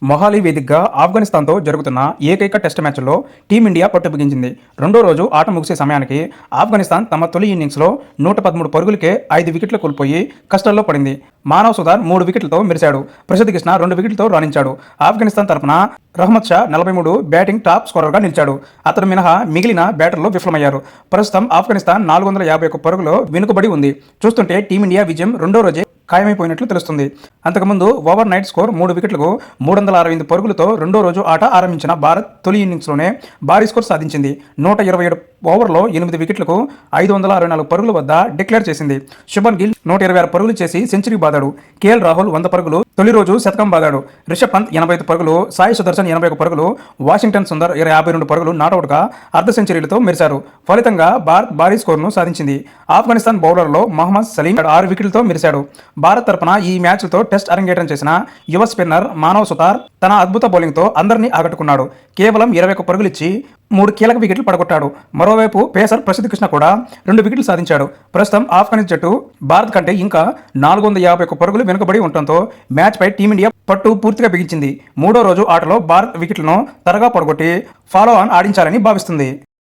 మొహాలీ వేదికగా ఆఫ్ఘనిస్తాన్తో జరుగుతున్న ఏకైక టెస్ట్ మ్యాచ్లో టీమిండియా పట్టు బిగించింది. రెండో రోజు ఆట ముగిసే సమయానికి ఆఫ్ఘనిస్తాన్ తమ తొలి ఇన్నింగ్స్లో 113 పరుగులకే 5 వికెట్లు కోల్పోయి కష్టాల్లో పడింది. మానవ్ సుధార్ 3 వికెట్లతో మెరిశాడు. ప్రసిద్ధ్ కృష్ణ 2 వికెట్లతో రాణించాడు. ఆఫ్ఘనిస్తాన్ తరపున రహ్మద్ షా 43 బ్యాటింగ్ టాప్ స్కోరర్గా నిలిచాడు. అతను మినహా మిగిలిన బ్యాటర్లు విఫలమయ్యారు. ప్రస్తుతం ఆఫ్ఘనిస్తాన్ 451 పరుగులు వెనుకబడి ఉంది. చూస్తుంటే టీమిండియా విజయం రెండో రోజే ఖాయమైపోయినట్లు తెలుస్తుంది. అంతకుముందు ఓవర్ నైట్ స్కోర్ 3 వికెట్లకు 368 పరుగులతో రెండో రోజు ఆట ఆరంభించిన భారత్ తొలి ఇన్నింగ్స్లోనే భారీ స్కోర్ సాధించింది. 127 ఓవర్లో 8 వికెట్లకు 564 పరుగుల వద్ద డిక్లేర్ చేసింది. శుభన్ గిల్ 126 పరుగులు చేసి సెంచరీ బాదాడు. కేఎల్ రాహుల్ 100 పరుగులు తొలి రోజు శతకం బాదాడు. రిషబ్ పంత్ 85 పరుగులు, సాయి సుదర్శన్ 81 పరుగులు, వాషింగ్టన్ సుందర్ 52 పరుగులు నాటౌట్గా అర్ధ సెంచరీలతో మెరిశారు. ఫలితంగా భారత్ భారీ స్కోర్ను సాధించింది. ఆఫ్ఘనిస్తాన్ బౌలర్లో మహమ్మద్ సలీం 6 వికెట్లతో మెరిశాడు. భారత్ తరపున ఈ మ్యాచ్లతో టెస్ట్ అరంగేట్రం చేసిన యువ స్పిన్నర్ మానవ్ సుతార్ తన అద్భుత బౌలింగ్తో అందరినీ ఆకట్టుకున్నాడు. కేవలం 21 పరుగులిచ్చి 3 కీలక వికెట్లు పడగొట్టాడు. మరోవైపు పేసర్ ప్రసిద్ధ్ కృష్ణ కూడా 2 వికెట్లు సాధించాడు. ప్రస్తుతం ఆఫ్ఘనిస్తాన్ జట్టు భారత్ కంటే ఇంకా 451 పరుగులు వెనుకబడి ఉండటంతో మ్యాచ్పై టీమిండియా పట్టు పూర్తిగా బిగించింది. మూడో రోజు ఆటలో భారత్ వికెట్లను త్వరగా పడగొట్టి ఫాలో ఆన్ ఆడించాలని భావిస్తుంది.